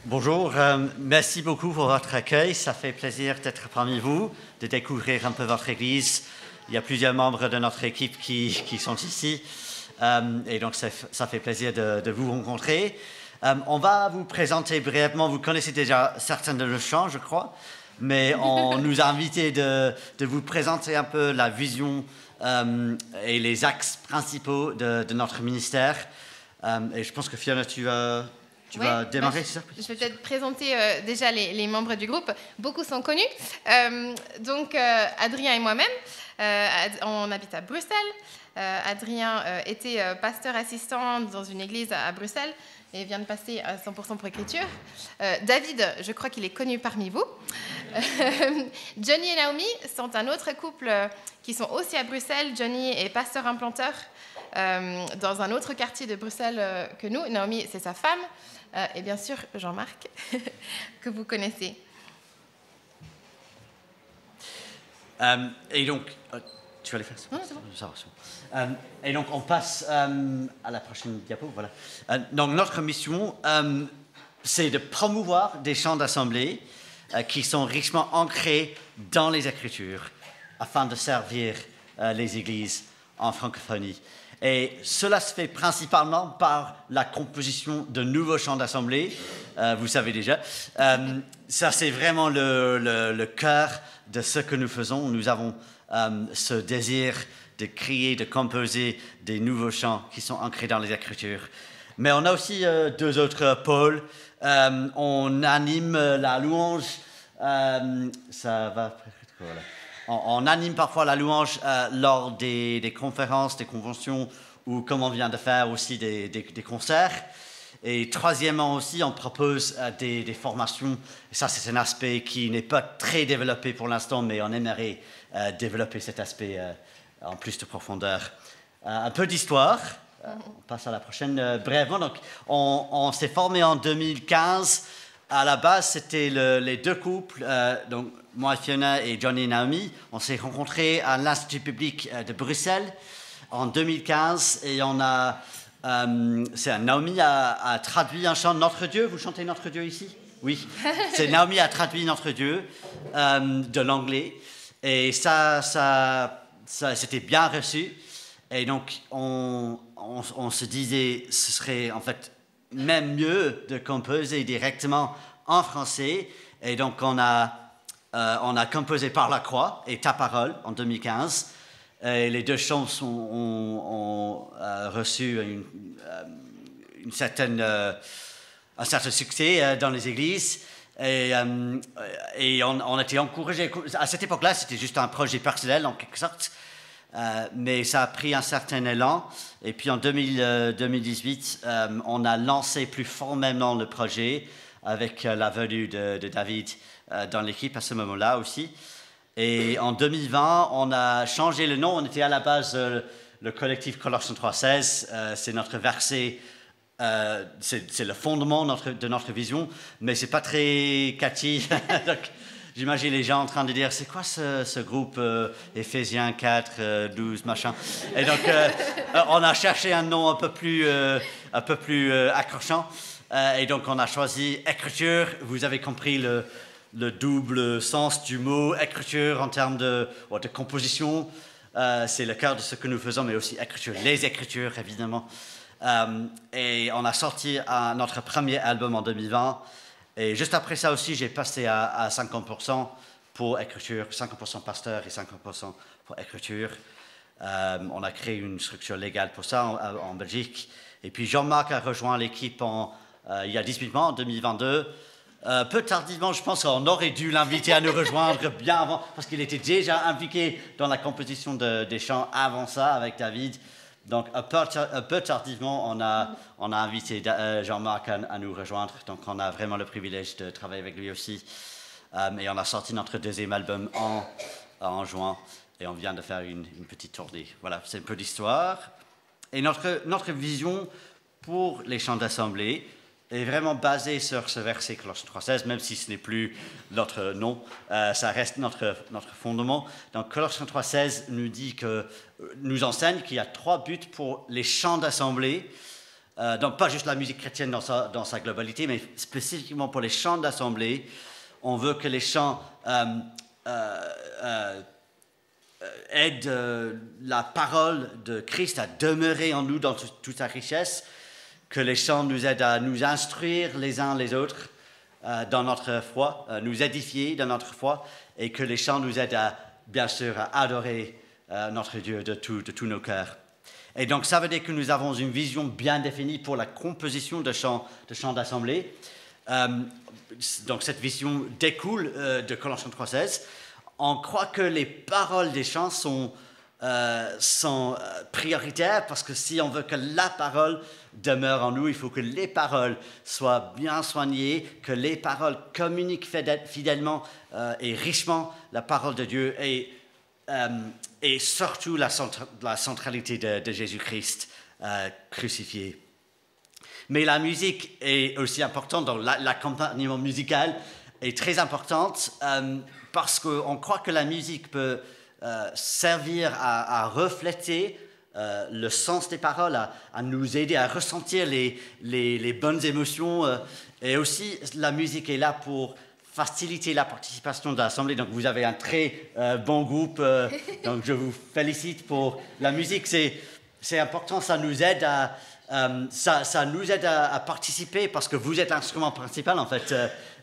Bonjour, merci beaucoup pour votre accueil. Ça fait plaisir d'être parmi vous, de découvrir un peu votre église. Il y a plusieurs membres de notre équipe qui sont ici et donc ça fait plaisir de vous rencontrer. On va vous présenter brièvement, vous connaissez déjà certains de nos chants, je crois, mais on nous a invités de vous présenter un peu la vision et les axes principaux de notre ministère. Et je pense que Fiona, tu vas démarrer, c'est ça? Je vais peut-être présenter déjà les membres du groupe. Beaucoup sont connus. Adrien et moi-même, on habite à Bruxelles. Adrien était pasteur assistant dans une église à Bruxelles et vient de passer à 100% pour écriture. David, je crois qu'il est connu parmi vous. Johnny et Naomi sont un autre couple qui sont aussi à Bruxelles. Johnny est pasteur implanteur dans un autre quartier de Bruxelles que nous. Naomi, c'est sa femme. Et bien sûr, Jean-Marc, que vous connaissez. Et donc, tu vas les faire? Non, c'est bon. Ça va, c'est bon. Et donc, on passe à la prochaine diapo. Voilà. Donc, notre mission, c'est de promouvoir des chants d'assemblée qui sont richement ancrés dans les Écritures afin de servir les églises en francophonie. Et cela se fait principalement par la composition de nouveaux chants d'assemblée. Vous savez déjà. Ça, c'est vraiment le cœur de ce que nous faisons. Nous avons ce désir de créer, de composer des nouveaux chants qui sont ancrés dans les Écritures. Mais on a aussi deux autres pôles. On anime la louange. Ça va... Voilà. On anime parfois la louange lors des conférences, des conventions ou comme on vient de faire aussi des concerts. Et troisièmement aussi, on propose des formations. Et ça, c'est un aspect qui n'est pas très développé pour l'instant, mais on aimerait développer cet aspect en plus de profondeur. Un peu d'histoire. On passe à la prochaine brièvement. Donc, on s'est formé en 2015. À la base, c'était les deux couples, donc moi, Fiona et Johnny et Naomi. On s'est rencontrés à l'Institut public de Bruxelles en 2015 et Naomi a traduit un chant Notre Dieu. Vous chantez Notre Dieu ici? Oui. Naomi a traduit Notre Dieu de l'anglais et ça c'était bien reçu. Et donc, on se disait, ce serait en fait même mieux de composer directement en français. Et donc, on a composé Par la croix et Ta parole en 2015. Et les deux chants ont reçu un certain succès dans les églises. Et on a été encouragés. À cette époque-là, c'était juste un projet personnel, en quelque sorte. Mais ça a pris un certain élan. Et puis en 2018, on a lancé plus formellement le projet avec la venue de David dans l'équipe à ce moment-là aussi. Et en 2020, on a changé le nom. On était à la base le collectif Colossiens 3.16. C'est notre verset, c'est le fondement de notre vision, mais c'est pas très catchy. Donc, j'imagine les gens en train de dire, c'est quoi ce groupe Éphésiens 4, 12, machin. Et donc, on a cherché un nom un peu plus accrochant. Et donc, on a choisi Écriture. Vous avez compris le double sens du mot Écriture en termes de composition. C'est le cœur de ce que nous faisons, mais aussi Écriture, les Écritures, évidemment. Et on a sorti notre premier album en 2020. Et juste après ça aussi, j'ai passé à 50% pour écriture, 50% pasteur et 50% pour écriture. On a créé une structure légale pour ça en Belgique. Et puis Jean-Marc a rejoint l'équipe il y a 18 mois, en 2022. Peu tardivement, je pense qu'on aurait dû l'inviter à nous rejoindre bien avant, parce qu'il était déjà impliqué dans la composition des chants avant ça avec David. Donc, un peu tardivement, on a invité Jean-Marc à nous rejoindre. Donc, on a vraiment le privilège de travailler avec lui aussi. Et on a sorti notre deuxième album en juin. Et on vient de faire une petite tournée. Voilà, c'est un peu d'histoire. Et notre vision pour les chants d'assemblée est vraiment basée sur ce verset Colossiens 3.16, même si ce n'est plus notre nom, ça reste notre fondement. Donc Colossiens 3.16 nous enseigne qu'il y a 3 buts pour les chants d'assemblée. donc pas juste la musique chrétienne dans sa globalité, mais spécifiquement pour les chants d'assemblée, on veut que les chants aident la parole de Christ à demeurer en nous dans toute sa richesse, que les chants nous aident à nous instruire les uns les autres dans notre foi, nous édifier dans notre foi, et que les chants nous aident bien sûr, à adorer notre Dieu de tous nos cœurs. Et donc, ça veut dire que nous avons une vision bien définie pour la composition de chants d'assemblée. Donc, cette vision découle de Colossiens 3,16. On croit que les paroles des chants sont prioritaires parce que si on veut que la parole demeure en nous, il faut que les paroles soient bien soignées, que les paroles communiquent fidèlement et richement la parole de Dieu et surtout la centralité de Jésus-Christ crucifié. Mais la musique est aussi importante, donc l'accompagnement musical est très important parce qu'on croit que la musique peut servir à refléter le sens des paroles, à nous aider à ressentir les bonnes émotions. Et aussi, la musique est là pour faciliter la participation de l'Assemblée. Donc, vous avez un très bon groupe. Donc, je vous félicite pour la musique. C'est important, ça nous aide à participer parce que vous êtes l'instrument principal, en fait.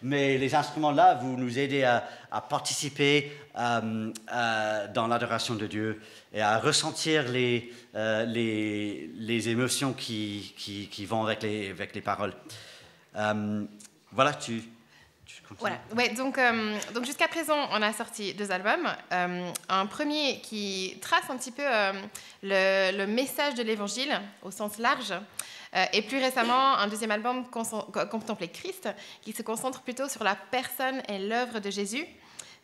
Mais les instruments là, vous nous aidez à participer dans l'adoration de Dieu et à ressentir les émotions qui vont avec les paroles. Voilà, tu continues. Voilà. Ouais, donc jusqu'à présent, on a sorti 2 albums. Un premier qui trace un petit peu le message de l'Évangile au sens large. Et plus récemment, un deuxième album, Contempler Christ, qui se concentre plutôt sur la personne et l'œuvre de Jésus.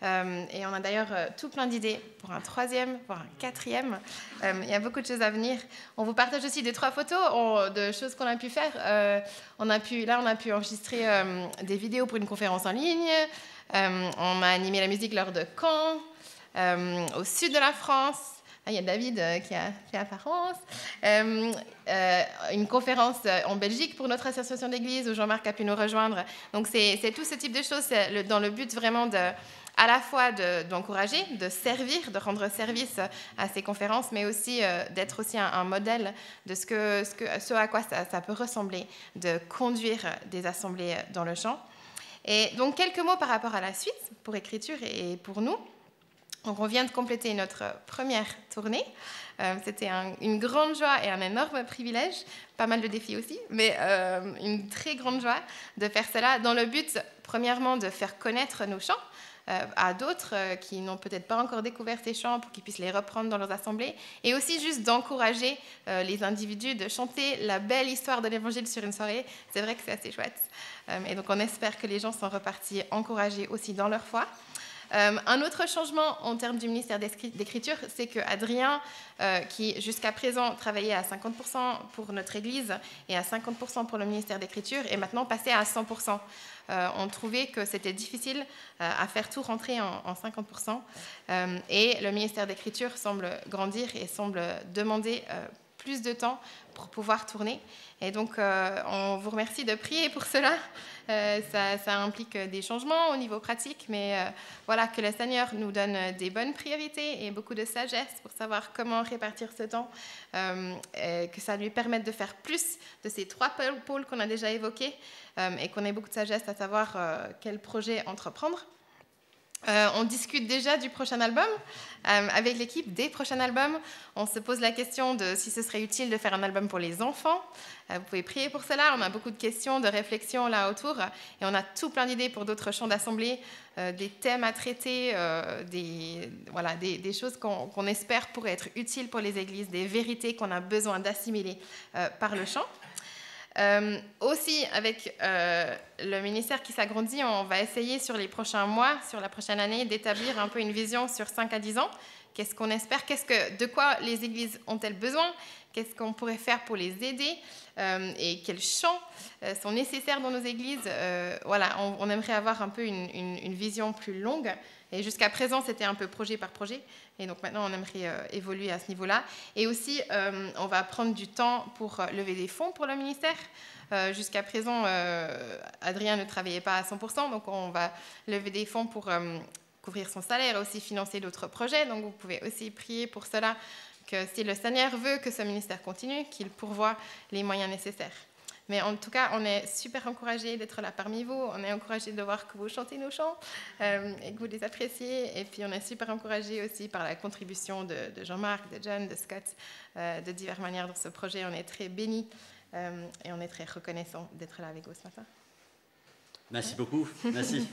Et on a d'ailleurs tout plein d'idées pour un 3e, pour un 4e. Il y a beaucoup de choses à venir. On vous partage aussi 2-3 photos de choses qu'on a pu faire. On a pu enregistrer des vidéos pour une conférence en ligne. On a animé la musique lors de Caen, au sud de la France. Il y a David qui a fait apparence. Une conférence en Belgique pour notre association d'église où Jean-Marc a pu nous rejoindre. Donc, c'est tout ce type de choses dans le but vraiment à la fois d'encourager, de servir, de rendre service à ces conférences, mais aussi d'être aussi un modèle de ce à quoi ça peut ressembler, de conduire des assemblées dans le chant. Et donc, quelques mots par rapport à la suite pour Écriture et pour nous. Donc, on vient de compléter notre première tournée. C'était une grande joie et un énorme privilège, pas mal de défis aussi, mais une très grande joie de faire cela dans le but, premièrement, de faire connaître nos chants à d'autres qui n'ont peut-être pas encore découvert ces chants pour qu'ils puissent les reprendre dans leurs assemblées, et aussi juste d'encourager les individus de chanter la belle histoire de l'Évangile sur une soirée. C'est vrai que c'est assez chouette. Et donc, on espère que les gens sont repartis encouragés aussi dans leur foi. Un autre changement en termes du ministère d'écriture, c'est qu'Adrien, qui jusqu'à présent travaillait à 50% pour notre Église et à 50% pour le ministère d'écriture, est maintenant passé à 100%. On trouvait que c'était difficile à faire tout rentrer en 50%. Et le ministère d'écriture semble grandir et semble demander plus de temps pour pouvoir tourner. Et donc, on vous remercie de prier pour cela. Ça implique des changements au niveau pratique, mais voilà, que le Seigneur nous donne des bonnes priorités et beaucoup de sagesse pour savoir comment répartir ce temps, que ça lui permette de faire plus de ces 3 pôles qu'on a déjà évoqués et qu'on ait beaucoup de sagesse à savoir quel projet entreprendre. On discute déjà du prochain album avec l'équipe des prochains albums. On se pose la question de si ce serait utile de faire un album pour les enfants. Vous pouvez prier pour cela. On a beaucoup de questions, de réflexions là autour. Et on a tout plein d'idées pour d'autres chants d'assemblée, des thèmes à traiter, des choses qu'on espère pourraient être utiles pour les églises, des vérités qu'on a besoin d'assimiler par le chant. Aussi, avec le ministère qui s'agrandit, on va essayer sur les prochains mois, sur la prochaine année, d'établir un peu une vision sur 5 à 10 ans. Qu'est-ce qu'on espère ? De quoi les églises ont-elles besoin ? qu'est-ce qu'on pourrait faire pour les aider et quels chants sont nécessaires dans nos églises. Voilà, on aimerait avoir un peu une vision plus longue. Et jusqu'à présent, c'était un peu projet par projet. Et donc maintenant, on aimerait évoluer à ce niveau-là. Et aussi, on va prendre du temps pour lever des fonds pour le ministère. Jusqu'à présent, Adrien ne travaillait pas à 100%, donc on va lever des fonds pour couvrir son salaire et aussi financer d'autres projets. Donc vous pouvez aussi prier pour cela, que si le Seigneur veut que ce ministère continue, qu'il pourvoie les moyens nécessaires. Mais en tout cas, on est super encouragés d'être là parmi vous. On est encouragés de voir que vous chantez nos chants et que vous les appréciez. Et puis, on est super encouragés aussi par la contribution de Jean-Marc, de John, de Scott, de diverses manières dans ce projet. On est très bénis et on est très reconnaissants d'être là avec vous ce matin. Merci beaucoup. Merci.